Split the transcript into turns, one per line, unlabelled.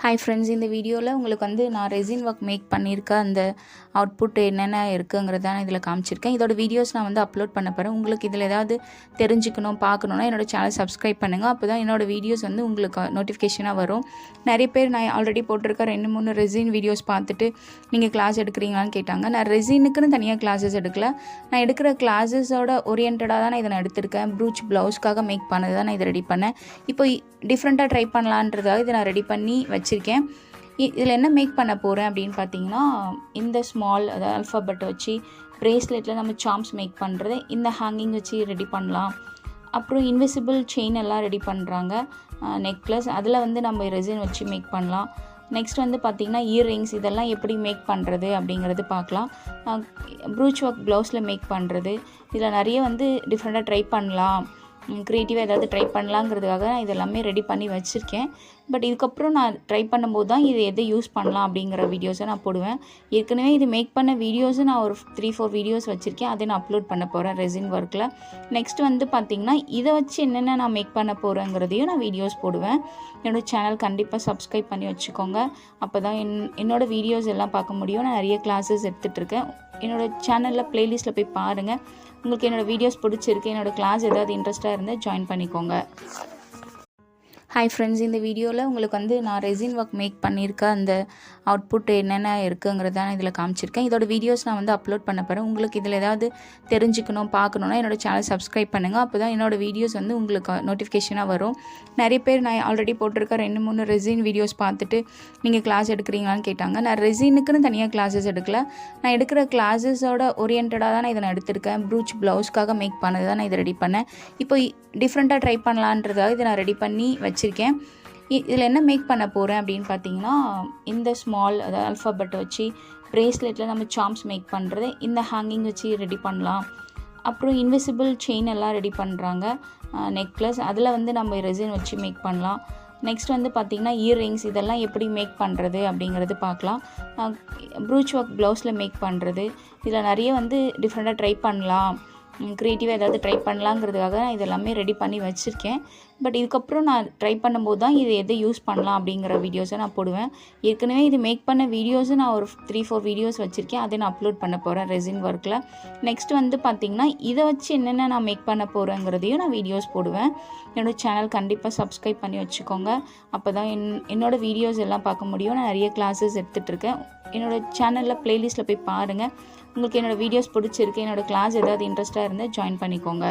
Hi friends, இந்த வீடியோவில் உங்களுக்கு நான் ரெசின் ஒர்க் மேக் பண்ணியிருக்கேன். அந்த அவுட்புட் என்னென்ன இருக்குங்கிறத நான் இதில் காமிச்சிருக்கேன். இதோட வீடியோஸ் நான் அப்லோட் பண்ண போகிறேன். உங்களுக்கு இதில் ஏதாவது தெரிஞ்சுக்கணும் பார்க்கணுன்னா என்னோடய சேனல் சப்ஸ்கிரைப் பண்ணுங்கள். அப்போ தான் என்னோடய வீடியோஸ் உங்களுக்கு நோட்டிஃபிகேஷனாக வரும். நிறைய பேர் நான் ஆல்ரெடி போட்டிருக்க 2-3 ரெசின் வீடியோஸ் பார்த்துட்டு நீங்கள் கிளாஸ் எடுக்கிறீங்களான்னு கேட்டாங்க. நான் ரெசினுக்குன்னு தனியாக கிளாஸஸ் எடுக்கல. நான் எடுக்கிற கிளாஸஸோட ஓரியன்டாக தான் நான் இதை நான் எடுத்திருக்கேன். ப்ரூச் ப்ளவுஸ்க்காக மேக் பண்ணது தான் நான் இதை ரெடி பண்ணேன். இப்போ டிஃப்ரெண்ட்டாக ட்ரை பண்ணலான்றதாக இதை நான் ரெடி பண்ணி வச்சுருக்கேன். இதில் என்ன மேக் பண்ண போகிறேன் அப்படின்னு பார்த்தீங்கன்னா, இந்த ஸ்மால் அதாவது அல்ஃபாபெட் வச்சு ப்ரேஸ்லெட்டில் நம்ம சாம்ஸ் மேக் பண்ணுறது, இந்த ஹேங்கிங் வச்சு ரெடி பண்ணலாம். அப்புறம் இன்விசிபிள் செயின் எல்லாம் ரெடி பண்ணுறாங்க, நெக்லஸ் அதில் நம்ம ரெசின் வச்சு மேக் பண்ணலாம். நெக்ஸ்ட் பார்த்திங்கன்னா இயர்ரிங்ஸ், இதெல்லாம் எப்படி மேக் பண்ணுறது அப்படிங்கிறது பார்க்கலாம். ப்ரூச் ஒர்க் ப்ளவுஸில் மேக் பண்ணுறது, இதில் நிறைய டிஃப்ரெண்ட்டாக ட்ரை பண்ணலாம், க்ரியேட்டிவாக ஏதாவது ட்ரை பண்ணலாங்கிறதுக்காக நான் இதெல்லாமே ரெடி பண்ணி வச்சுருக்கேன். பட் இதுக்கப்புறம் நான் ட்ரை பண்ணும்போது தான் இது எதை யூஸ் பண்ணலாம் அப்படிங்கிற வீடியோஸை நான் போடுவேன். ஏற்கனவே இது மேக் பண்ண வீடியோஸை நான் ஒரு 3-4 வீடியோஸ் வச்சுருக்கேன். அதை நான் அப்லோட் பண்ண போகிறேன் ரெசின் ஒர்க்கில். நெக்ஸ்ட் பார்த்திங்கன்னா இதை வச்சு என்னென்ன நான் மேக் பண்ண போகிறேங்கிறதையும் நான் வீடியோஸ் போடுவேன். என்னோடய சேனல் கண்டிப்பாக சப்ஸ்கிரைப் பண்ணி வச்சுக்கோங்க. அப்போ தான் என்னோடய வீடியோஸ் எல்லாம் பார்க்க முடியும். நான் நிறைய கிளாஸஸ் எடுத்துகிட்ருக்கேன். என்னோடய சேனலில் ப்ளேலிஸ்ட்டில் போய் பாருங்கள். உங்களுக்கு என்னோடய வீடியோஸ் பிடிச்சிருக்கு, என்னோடய கிளாஸ் ஏதாவது இன்ட்ரெஸ்ட்டாக இருந்தால் ஜாயின் பண்ணிக்கோங்க. ஹாய் ஃப்ரெண்ட்ஸ், இந்த வீடியோவில் உங்களுக்கு நான் ரெசின் ஒர்க் மேக் பண்ணியிருக்கேன். அந்த அவுட்புட் என்னென்ன இருக்குங்கிறத நான் இதில் காமிச்சிருக்கேன். இதோட வீடியோஸ் நான் அப்லோட் பண்ண போகிறேன். உங்களுக்கு இதில் ஏதாவது தெரிஞ்சுக்கணும் பார்க்கணுன்னா என்னோடய சேனல் சப்ஸ்கிரைப் பண்ணுங்கள். அப்போ தான் என்னோடய வீடியோஸ் உங்களுக்கு நோட்டிஃபிகேஷனாக வரும். நிறைய பேர் நான் ஆல்ரெடி போட்டிருக்க 2-3 ரெசின் வீடியோஸ் பார்த்துட்டு நீங்கள் கிளாஸ் எடுக்கிறீங்களான்னு கேட்டாங்க. நான் ரெசினுக்குன்னு தனியாக கிளாஸஸ் எடுக்கல. நான் எடுக்கிற கிளாஸஸோட ஓரியன்டாக தான் நான் இதை நான் எடுத்திருக்கேன். ப்ரூச் ப்ளவுஸ்க்காக மேக் பண்ணது தான் நான் இதை ரெடி பண்ணேன். இப்போ டிஃப்ரெண்ட்டாக ட்ரை பண்ணலான்றதாக இதை நான் ரெடி பண்ணி வச்சுருக்கேன். இதில் என்ன மேக் பண்ண போகிறேன் அப்படின்னு பார்த்தீங்கன்னா, இந்த ஸ்மால் அதாவது அல்ஃபாபெட் வச்சு ப்ரேஸ்லெட்டில் நம்ம சாம்ஸ் மேக் பண்ணுறது, இந்த ஹேங்கிங் வச்சு ரெடி பண்ணலாம். அப்புறம் இன்விசிபிள் செயின் எல்லாம் ரெடி பண்ணுறாங்க, நெக்லஸ் அதில் நம்ம ரெசின் வச்சு மேக் பண்ணலாம். நெக்ஸ்ட் பார்த்திங்கன்னா இயர்ரிங்ஸ், இதெல்லாம் எப்படி மேக் பண்ணுறது அப்படிங்கிறது பார்க்கலாம். ப்ரூச் ஒர்க் ப்ளவுஸில் மேக் பண்ணுறது, இதில் நிறைய டிஃப்ரெண்ட்டாக ட்ரை பண்ணலாம், க்ரியேட்டிவாக ஏதாவது ட்ரை பண்ணலாங்கிறதுக்காக நான் இதெல்லாமே ரெடி பண்ணி வச்சுருக்கேன். பட் இதுக்கப்புறம் நான் ட்ரை பண்ணும்போது தான் இது எதை யூஸ் பண்ணலாம் அப்படிங்கிற வீடியோஸை நான் போடுவேன். ஏற்கனவே இது மேக் பண்ண வீடியோஸை நான் ஒரு 3-4 வீடியோஸ் வச்சுருக்கேன். அதை நான் அப்லோட் பண்ண போகிறேன் ரெசின் ஒர்க்கில். நெக்ஸ்ட் பார்த்திங்கன்னா இதை வச்சு என்னென்ன நான் மேக் பண்ண போகிறேங்கிறதையும் நான் வீடியோஸ் போடுவேன். என்னோடய சேனல் கண்டிப்பாக சப்ஸ்கிரைப் பண்ணி வச்சுக்கோங்க. அப்போ தான் என்னோடய வீடியோஸ் எல்லாம் பார்க்க முடியும். நான் நிறைய கிளாஸஸ் எடுத்துகிட்ருக்கேன். என்னோடய சேனலில் ப்ளேலிஸ்ட்டில் போய் பாருங்கள். உங்களுக்கு என்னோடய வீடியோஸ் பிடிச்சிருக்கு, என்னோடய கிளாஸ் ஏதாவது இன்ட்ரெஸ்ட்டாக இருந்தால் ஜாயின் பண்ணிக்கோங்க.